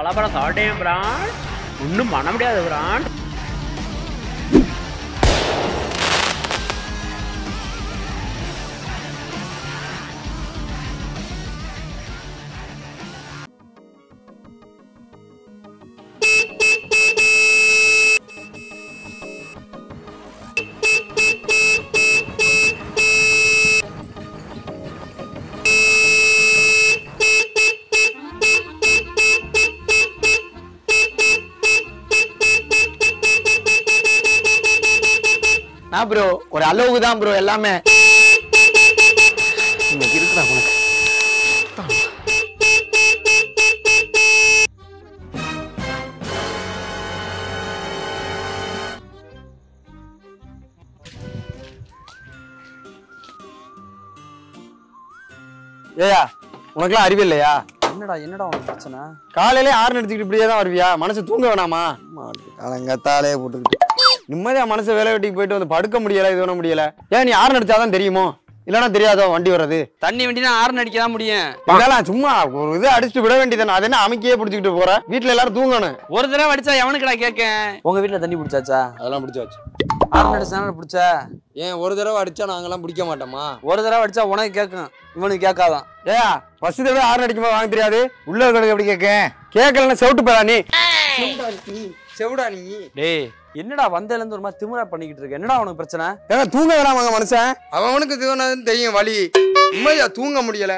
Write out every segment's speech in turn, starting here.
பலப்பழம் சாப்பிட்டேன் பிரான், ஒன்றும் பண்ண முடியாது பிரான். ப்ரோ ஒரு அளவுக்கு தான் ப்ரோ எல்லாமே இருக்குடா உனக்கு. ஏயா உனக்குலாம் அறிவு இல்லையா? என்னடா உனக்கு பிரச்சனை? காலையிலே 6 எடுத்துக்கிட்டு இப்படியே தான் வருவியா? மனசு தூங்க வேணாமா? காலங்கத்தாலே போட்டுக்கிட்டு நிம்மதியா மனசு வேலை வெட்டிக்கு போயிட்டு வந்து படுக்க முடியல, இது பண்ண முடியல. ஏன் நீ 6 அடிச்சாதான் தெரியுமோ, இல்லன்னா தெரியாதோ வண்டி வர்றது? தண்ணி வண்டினா 6 அடிக்க தான் முடியும். இதெல்லாம் சும்மா ஒரு இது அடிச்சுட்டு விட வேண்டியதானே. அது என்ன அமைக்கியே பிடிச்சிக்கிட்டு போற? வீட்டுல எல்லாரும் தூங்கணும். ஒரு தடவை அடிச்சா எவனுக்குடா கேட்கேன்? உங்க வீட்டுல தண்ணி பிடிச்சாச்சா? அதெல்லாம் பிடிச்சாச்சு. 6 அடிச்சானே பிடிச்சா? ஏன் ஒரு தடவை அடிச்சா நாங்கெல்லாம் பிடிக்க மாட்டோமா? ஒரு தடவை அடிச்சா உனக்கு கேட்கும், இவனுக்கு கேட்காதான். ஏயா ஃபர்ஸ்ட் தடவை 6 அடிக்கும்போது வாங்க தெரியாது, உள்ள இருக்கிறது எப்படி கேட்கலன்னா செவிட்டு போறா நீ. செவிடா நீ. டேய் என்னடா வந்ததுல இருந்து ஒரு மாதிரி திமிரா பண்ணிக்கிட்டு இருக்க? என்னடா உனக்கு பிரச்சனை? ஏங்க தூங்க வேணாமாங்க மனுஷன்? அவனுக்கு தூங்கினதுன்னு தெரியும் வலி. நிம்மதியா தூங்க முடியல.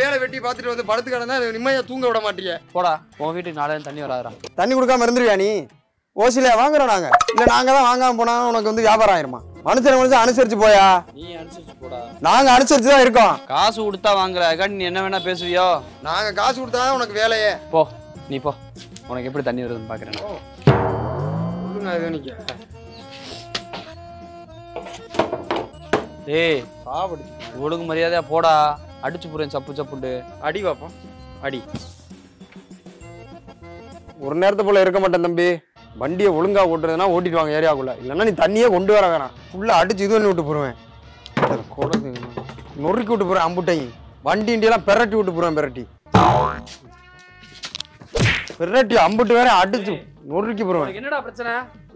வேலை வெட்டி பார்த்துட்டு வந்து படுத்து கிடந்தா நிம்மதியா தூங்க விட மாட்டீங்க. போடா உன் வீட்டுக்கு நாளைக்கு தண்ணி வராதா? தண்ணி கொடுக்காம இருந்துருவியா நீ? ஓசில வாங்குறோம் நாங்க, இல்ல நாங்க தான் வாங்காம போனா உனக்கு வந்து வியாபாரம் ஆயிருமா? மனுஷன் அனுசரிச்சு போயா? நீ அனுசரிச்சு போடா. நாங்க அனுசரிச்சு தான் இருக்கோம். காசு கொடுத்தா வாங்குற, நீ என்ன வேணா பேசுவியோ? நாங்க காசு கொடுத்தாதான் உனக்கு வேலையே. போ நீ போ, உனக்கு எப்படி தண்ணி வருதுன்னு பாக்குறேன். டேய் ஒழுங்கு மரியாதையா போடா, அடிச்சு போறேன் சப்பு சப்புண்டு. அடி பாப்போம் அடி. ஒரு நேரத்தை போல இருக்க மாட்டேன் தம்பி. வண்டியை ஒழுங்கா ஓட்டுறதுனா ஓட்டிட்டு வாங்க ஏரியாக்குள்ள, இல்லைன்னா நீ தண்ணியே கொண்டு வர வேணாம். ஃபுல்லா அடிச்சு இது பண்ணி விட்டு போடுவேன், நொறுக்கி விட்டு போறேன். அம்புட்டையும் வண்டி இண்டியெல்லாம் பெரட்டி விட்டு போறேன். பெரட்டி அம்புட்டு வேற அடிச்சு நொறுக்கி போடுவேன். என்னடா பிரச்சனை?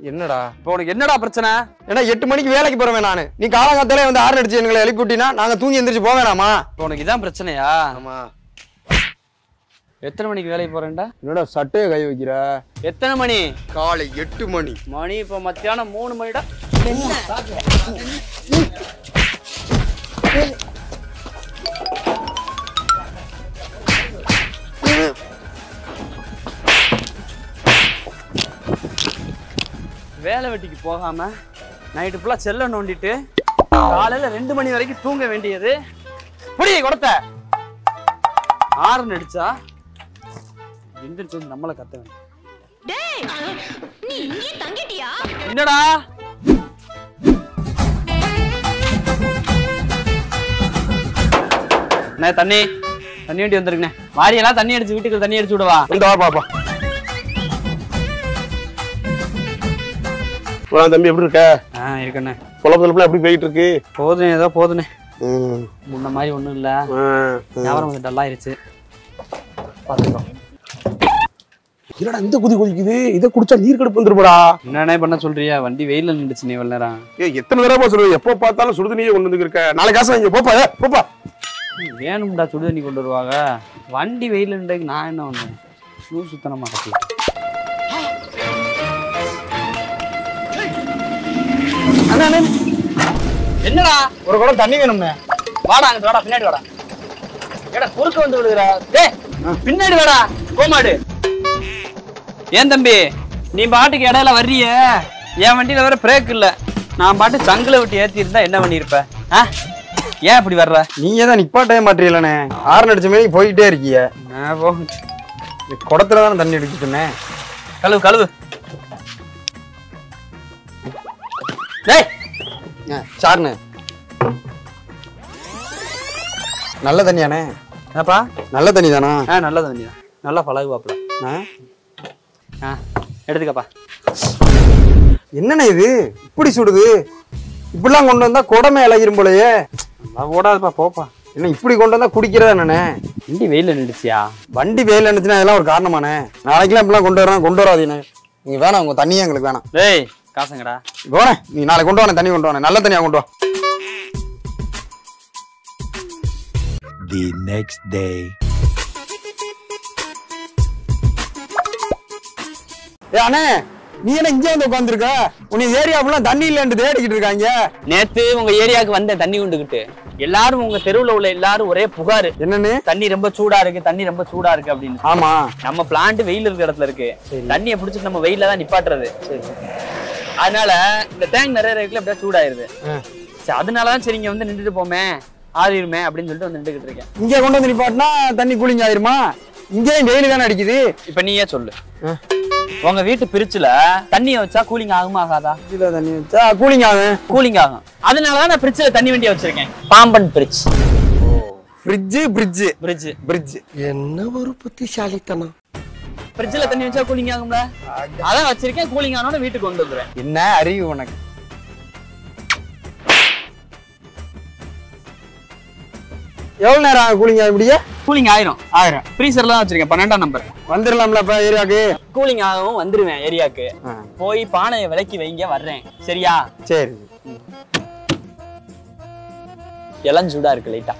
என்னடா இப்போ உனக்கு என்னடா பிரச்சனை? ஏன்னா 8 மணிக்கு வேலைக்கு போறேன் நானு. நீ காலங்காத்தாலே வந்து 6 அடிச்சு எங்களை எழுப்பி விட்டீங்கன்னா நாங்க தூங்கி எந்திரிச்சு போக வேணாமா? இப்போ உனக்கு இதான் பிரச்சனையா? ஆமா. எத்தனை மணிக்கு வேலைக்கு போறேன்டா? என்னடா சட்டையை கை வைக்கிற? எத்தனை மணி? காலை 8 மணி. மணி இப்போ மத்தியானம் 3 மணிடா. வேலை வெட்டிக்கு போகாம நைட்டு ஃபுல்லா செல்ல நோண்டிட்டு காலையில 2 மணி வரைக்கும் தூங்க வேண்டியது. புரிய கொடுத்த 6 அடிச்சா எந்திரிச்சு வந்து நம்மள கத்த வேண்டிய. என்னடா தண்ணி வண்டி வந்துருக்கண்ணே. வாரியெல்லாம் தண்ணி அடிச்சு வீட்டுக்கு தண்ணி அடிச்சு விடுவா. இந்த வா பாப்பா. தம்பி எப்படி இருக்க? இருக்கண்ணே. பொழப்புல எப்படி போயிட்டு இருக்கு? போதுனே ஏதோ போதுனே. முன்ன மாதிரி ஒண்ணும் இல்ல, வியாபாரம் கொஞ்சம் டல்லாயிருச்சு. பாத்துக்கோ. என்னடா இந்த குதி குதிக்குது? இதை குடிச்சா நீர் கடுப்பு வந்துருப்படா. என்னண்ணே பண்ண சொல்றியா? வண்டி வெயில நின்றுச்சு. நீ இவ்வளவு நேரம் எத்தனை தடவை சொல்றது? எப்போ பார்த்தாலும் சுடுதண்ணியே கொண்டு வந்து இருக்க. நாளைக்கு காசு வாங்கி போப்பா போப்பா. வேணும்டா சுடு தண்ணி கொண்டு வருவாங்க. வண்டி வெயில நின்றுக்கு நான் என்ன பண்ணேன்? சுத்தனமா கட்டி. என்னடா ஒரு குடம் தண்ணி வேணும்னே. வாடா அங்க வாடா, பின்னாடி வாடா. ஏடா குறுக்க வந்து விடுதுடா. டேய் பின்னாடி வாடா கோமாடு. ஏன் தம்பி நீ பாட்டுக்கு இடையில வர்றிய? என் வண்டியில வேற பிரேக் இல்ல. நான் பாட்டு சங்கில விட்டு ஏத்தி இருந்தா என்ன பண்ணிருப்ப? ஏன் இப்படி வர்ற? நீங்க தான் நிப்பாட்டவே மாட்டீங்களே. 6 அடிச்ச மாதிரி போயிட்டே இருக்கீங்க. குடத்துல தானே தண்ணி அடிச்சுட்டேன். கழுவு கழுவு. டேய் சார்ண்ணே நல்ல தண்ணியாண்ணே? என்னப்பா நல்ல தண்ணி தானா? நல்ல தண்ணி தான். நல்லா பழகுவாப்ல. எடுத்துக்கப்பா. என்னண்ணே இது இப்படி சுடுது? இப்படிலாம் கொண்டு வந்தா குடமே இலகிரும் போலயே. ஓடாதுப்பா போப்பா. என்ன இப்படி கொண்டு வந்தா குடிக்கிறதா என்னண்ணே? வண்டி வெயில நின்றுச்சியா? வண்டி வெயில் இருந்துச்சுன்னா அதெல்லாம் ஒரு காரணமாண்ணே. நாளைக்கெல்லாம் இப்படிலாம் கொண்டு வராதீண்ணே. நீங்க வேணாம், உங்க தண்ணியே எங்களுக்கு வேணாம். டேய் காசுங்கடா. கோனே நீ நாளைக்கு கொண்டு வானே, தண்ணி கொண்டு வானே, நல்ல தண்ணியா கொண்டு வா. The next day. அண்ணே நீ என்ன இங்கே வந்து உட்காந்துருக்க? உன்னை ஏரியா ஃபுல்லா தண்ணி இல்லைன்னு தேடிக்கிட்டு இருக்காங்க. நேத்து உங்க ஏரியாவுக்கு வந்தேன் தண்ணி கொண்டுகிட்டு. எல்லாரும் உங்க தெருவுல உள்ள எல்லாரும் ஒரே புகாரு. என்னன்னு? தண்ணி ரொம்ப சூடா இருக்கு, தண்ணி ரொம்ப சூடா இருக்கு அப்படின்னு. ஆமா, நம்ம பிளான்ட் வெயில் இருக்கிற இடத்துல இருக்கு. தண்ணியை பிடிச்சிட்டு நம்ம வெயில தான் நிப்பாட்டுறது. அதனால இந்த டேங்க் நிறைய இருக்குல்ல அப்படியே சூடாயிருது. சரி அதனாலதான் சரி இங்க வந்து நின்றுட்டு போமே ஆறிடுமே அப்படின்னு சொல்லிட்டு வந்து நின்றுகிட்டு இருக்கேன். இங்க கொண்டு வந்து நிப்பாட்டினா தண்ணி கூலிங் ஆயிருமா? இங்கேயும் வெயில் தானே அடிக்குது. இப்ப நீயே சொல்லு, உங்க வீட்டு பிரிட்ஜ்ல தண்ணியை வச்சா கூலிங் ஆகுமா ஆகாதா? தண்ணி வச்சா கூலிங் ஆகும். கூலிங் ஆகும். அதனாலதான் நான் பிரிட்ஜ்ல தண்ணி வண்டியை வச்சிருக்கேன். பாம்பன் பிரிட்ஜ். பிரிட்ஜ் என்ன ஒரு புத்திசாலித்தனம். பிரிட்ஜ்ல தண்ணி வச்சா கூலிங் ஆகும்ல, அதான் வச்சிருக்கேன். கூலிங் ஆனோட வீட்டுக்கு கொண்டு வந்துடுறேன். என்ன அறிவு உனக்கு? எவ்வளவு நேரம் ஆகும் கூலிங் ஆக முடிய? கூலிங் ஆயிரும். ஃப்ரீசர்ல தான் வச்சிருக்கேன். 12ஆம் நம்பர். வந்துடலாம்ல இப்ப ஏரியாக்கு? கூலிங் ஆகவும் வந்துருவேன் ஏரியாக்கு. போய் பானையை விலைக்கு வைங்க வர்றேன். சரியா? சரி. எல்லாம் சூடா இருக்கு லைட்டா.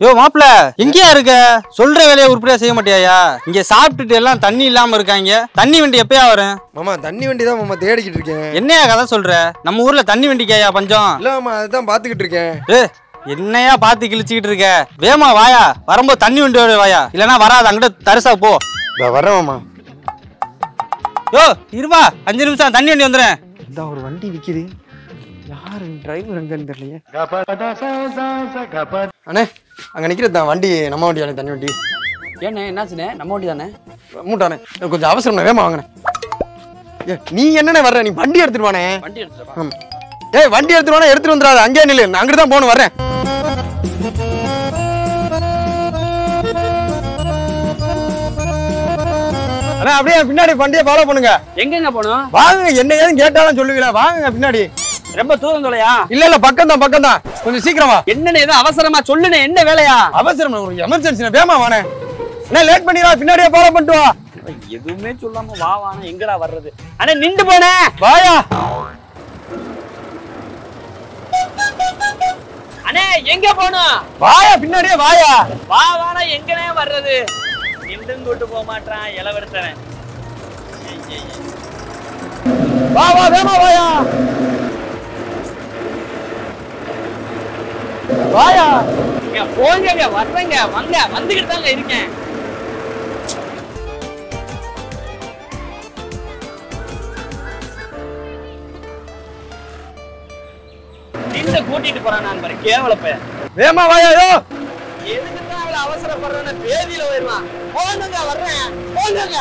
யோ மாப்பிள எங்கேயா இருக்க? சொல்ற வேலையை உருப்படியா செய்ய மாட்டியாயா? இங்க சாப்பிட்டுட்டு எல்லாம் தண்ணி இல்லாம இருக்காங்க. தண்ணி வண்டி எப்பயா வரும்? மாமா தண்ணி வண்டி தான் மாமா தேடிக்கிட்டு இருக்கேன். என்னையா கதை சொல்ற? நம்ம ஊர்ல தண்ணி வண்டிக்காயா பஞ்சம்? இல்ல மாமா அதுதான் பாத்துக்கிட்டு இருக்கேன். என்னையா பாத்து கிழிச்சுக்கிட்டு இருக்க? வேமா வாயா, வரும்போது தண்ணி வண்டியோட வாயா, இல்லன்னா வராது, அங்கிட்ட தரிசா போ. வரேன் மாமா. யோ இருவா, 5 நிமிஷம் தண்ணி வண்டி வந்துடுறேன். இந்த ஒரு வண்டி விக்குது. யாரு டிரைவர் எங்கன்னு தெரியலையே. அண்ணே அங்க நிக்கிறது வண்டி நம்ம வண்டியானே, தண்ணி வண்டி. ஏண்ணே என்னாச்சுண்ணே? நம்ம வண்டி தானே. மூட்டானே கொஞ்சம் அவசரம், வேமா வாங்கினேன். நீ என்னண்ணே வர்ற? நீ வண்டி எடுத்துட்டு வானே. வண்டி எடுத்துட்டு ஏய் வண்டி எடுத்துட்டு வானே, எடுத்துட்டு வந்துடாத, அங்கேயே நில்லு, நான் அங்கிட்டு தான் போகணும், வர்றேன். அண்ணா அப்படியே பின்னாடி வண்டியை ஃபாலோ பண்ணுங்க. எங்கெங்க போகணும்? வாங்க, என்ன ஏதுன்னு கேட்டாலும் சொல்லுவீங்களா? வாங்க பின்னாடி. ரொம்ப தூரம் தொலையா? இல்ல பக்கம் தான், கொஞ்சம் சீக்கிரமா. என்னன்னு ஏதோ அவசரமா சொல்லுனே, என்ன வேலையா? அவசரம், ஒரு எமர்ஜென்சி, வேமா வானே. என்ன லேட் பண்ணிடா, பின்னாடியே ஃபாலோ பண்ணிட்டு வா. எதுவுமே சொல்லாம வா வானா எங்கடா வர்றது? அண்ணே நின்று போனே. வாயா அண்ணே, எங்க போகணும்? வாயா, பின்னாடியே வாயா. வா வானா எங்கனே வர்றது? நின்றும் கூட்டு போக மாட்டான் இளவரசன். வா வேமா வாயா. வாயா போங்க, வர்றேங்க, வாங்க, வந்துகிட்டு தாங்க இருக்கேன். நின்று கூட்டிட்டு போறான் நான் பாரு, கேவல பையன். வேமா வாயா. எதுக்கு தான் அவளை அவசரப்படுறேன்னு பேதியில வருவான். போங்க, வர்றேன், போங்க.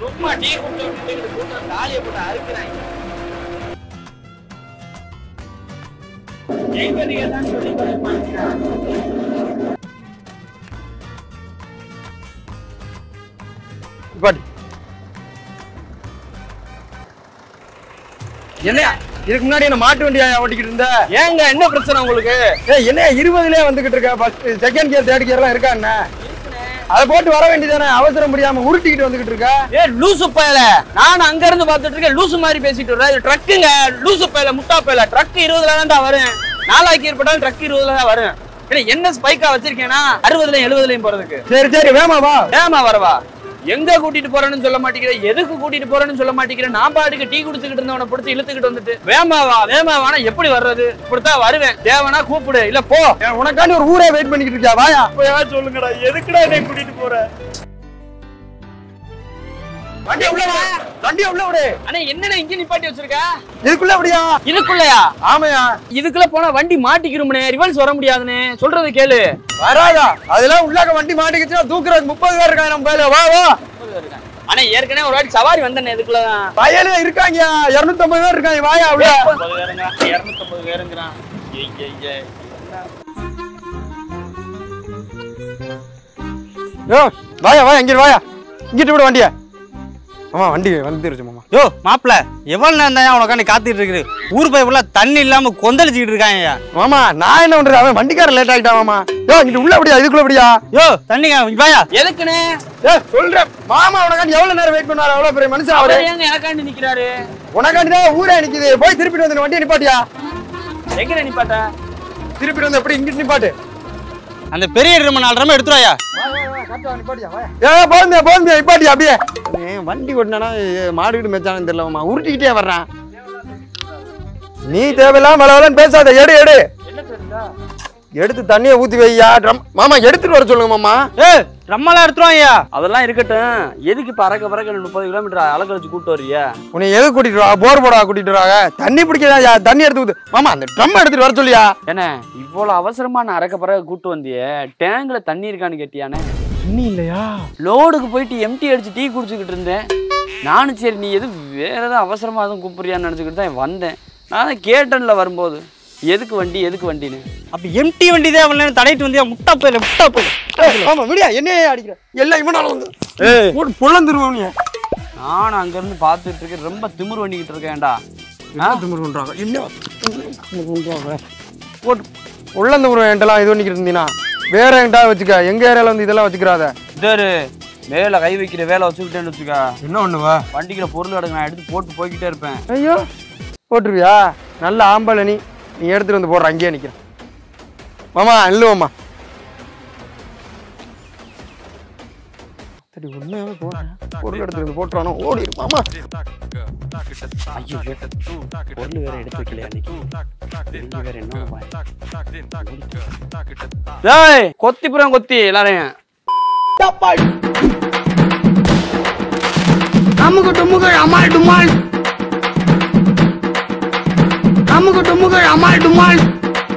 சும்மா டீ குடிச்சு கூட்டம் தாலியை போட்டு அறுக்கிறாங்க. எங்க நீங்க தான் சொல்லி என்னையா இதுக்கு முன்னாடி என்ன மாட்டு வண்டியா ஓட்டிக்கிட்டு இருந்த? ஏங்க என்ன பிரச்சனை உங்களுக்கு? என்ன 20லயே வந்துகிட்டு இருக்க? ஃபர்ஸ்ட் செகண்ட் கியர் தேர்ட் கியர்லாம் இருக்கா என்ன? அதை போட்டு வர வேண்டியதானே, அவசரம் முடியாம உருட்டிக்கிட்டு வந்துகிட்டு இருக்க. லூசு பயல, நான் அங்க இருந்து பாத்துட்டு இருக்கேன். லூசு மாதிரி பேசிட்டு வர்ற. இது ட்ரக்குங்க. லூசு பயல, முட்டா பயல. ட்ரக் 20ல தான் வரும். 4 கியர் போட்டாலும் ட்ரக் 20ல தான் வரும். என்ன ஸ்பைக்கா வச்சிருக்கேனா 60லயும் 70லயும் போறதுக்கு? சரி வேமா வா. வேமா வரவா? எங்க கூட்டிட்டு போறேன்னு சொல்ல மாட்டேங்கிற, எதுக்கு கூட்டிட்டு போறேன்னு சொல்ல மாட்டேங்கிற. நான் பாட்டுக்கு டீ குடிச்சுக்கிட்டு இருந்தவனை பிடிச்சி இழுத்துக்கிட்டு வந்துட்டு வேமாவானா எப்படி வர்றது? இப்படித்தான் வருவேன். தேவனா கூப்பிடு, இல்ல போ. உனக்காண்டி ஒரு ஊரே வெயிட் பண்ணிக்கிட்டு இருக்கியா? வாயா சொல்லுங்கடா, எதுக்குடா என்னை கூட்டிட்டு போற? வண்டியை உள்ள விடு. அண்ணே என்னடா இங்க நிப்பாட்டி வச்சிருக்க? இதுக்குள்ள அப்படியா? இதுக்குள்ளயா? ஆமையா. இதுக்குள்ள போனா வண்டி மாட்டிக்கிறோம்னே, ரிவர்ஸ் வர முடியாதுனே. சொல்றது கேளு. வராதா? அதெல்லாம் உள்ளாக வண்டி மாட்டிக்கிச்சுன்னா தூக்குறது 30 பேர் இருக்காங்க நம்ம கையில. வா 30 பேர் இருக்காங்க. ஆனா ஏற்கனவே ஒரு வாட்டி சவாரி வந்தனே, இதுக்குள்ளதான் வயல இருக்காங்க. 250 பேர் இருக்காங்க. வாயா உள்ள. 50 பேருங்க, 250 பேருங்கறான். யோ வாயா இங்க வாயா. இங்கிட்டு விடு வண்டியை. மாமா வண்டி வந்துருச்சு மாமா. யோ மாப்பிள எவ்வளவு நேரம் தான் உனக்காண்டி காத்துட்டு இருக்குது ஊர் போய் ஃபுல்லா தண்ணி இல்லாம கொந்தளிச்சுக்கிட்டு இருக்காங்க. மாமா நான் என்ன பண்றது அவன் வண்டிக்காரன் லேட் ஆகிட்டான் மாமா. யோ இங்க உள்ள அப்படியா இதுக்குள்ள அப்படியா? யோ தண்ணி வாயா. எதுக்குன்னு சொல்றேன் மாமா உனக்காண்டி எவ்வளவு நேரம் வெயிட் பண்ணாரு அவ்வளவு பெரிய மனுஷன் அவரு. ஏங்க எனக்காண்டி நிக்கிறாரு? உனக்காண்டி தான் ஊரே நிக்குது. போய் திருப்பிட்டு வந்து வண்டியை நிப்பாட்டியா? எங்க நிப்பாட்ட? திருப்பிட்டு வந்து எப்படி இங்கிட்டு நிப்பாட்டு. அந்த பெரிய ட்ரம் 4 ட்ரம் எடுத்துறாயா. போதும் நிப்பாட்டியா அப்படியே. வண்டி ஓட்டினா மாடுகிட்டு மெச்சானு தெரியலமா உருட்டிக்கிட்டே வர்றான். நீ தேவையில்லாம வளவலன்னு பேசாத. எடு எடுத்து தண்ணியை ஊத்தி வையா. மாமா எடுத்துட்டு வர சொல்லுங்க மாமா. ட்ரம்மெல்லாம் எடுத்துருவாயா. அதெல்லாம் இருக்கட்டும். எதுக்கு இப்ப அறக்க 30 கிலோமீட்டர் அலக்க வச்சு கூட்டு வர்றியா? உன்னை எது கூட்டிட்டு வா? போர் போடா கூட்டிட்டு வராங்க. தண்ணி பிடிக்கதா தண்ணி எடுத்து ஊத்து. மாமா அந்த ட்ரம் எடுத்துட்டு வர சொல்லியா. என்ன இவ்வளவு அவசரமா நான் அறக்க பறக்க கூட்டு வந்தியே? டேங்க்ல தண்ணி இருக்கான்னு கேட்டியானே? தண்ணி இல்லையா? லோடுக்கு போயிட்டு எம்டி அடிச்சு டீ குடிச்சுக்கிட்டு இருந்தேன். நானும் சரி நீ எது வேற ஏதாவது அவசரமா எதுவும் கூப்பிடுறியான்னு நினைச்சுக்கிட்டு தான் வந்தேன். நான் தான் கேட்டன்ல வரும்போது எதுக்கு வண்டின்னு. அப்ப எம்டி வண்டி தான் அவ்வளவு நேரம் தடையிட்டு வந்தியா? முட்டா போயில. ஆமா விடியா என்னையே அடிக்கிற எல்லாம் இவனால வந்து புலந்துருவோம். நானும் அங்க இருந்து பாத்துட்டு இருக்கேன். ரொம்ப திமிரு பண்ணிக்கிட்டு இருக்கேன்டா. திமிரு பண்றாங்க என்ன போட்டு உள்ளந்து என்கிட்டலாம் இது பண்ணிக்கிட்டு இருந்தீங்கன்னா வேற என்கிட்ட வச்சுக்க. எங்க ஏரியால வந்து இதெல்லாம் வச்சுக்கிறாத. இதரு மேல கை வைக்கிற வேலை வச்சுக்கிட்டேன்னு வச்சுக்கா. என்ன பண்ணுவா? வண்டிக்கிற பொருள் எடுக்க நான் எடுத்து போட்டு போய்கிட்டே இருப்பேன். ஐயோ போட்டுருவியா? நல்ல ஆம்பளை நீ எடுத்துட்டு வந்து போடுற. அங்கேயே நிக்கிறேன் மாமா. இல்ல சரி உண்மையாவே போறேன். பொருள் எடுத்துட்டு வந்து போட்டுறானோ ஓடிடு மாமா. ஐயோ பொருள் வேற எடுத்து வைக்கலையா இன்னைக்கு? வேற என்ன கொத்தி எல்லாரையும் அமுகு டுமுகள் அமால் டுமால். அமுகு டுமுகள் அமால் டுமால்.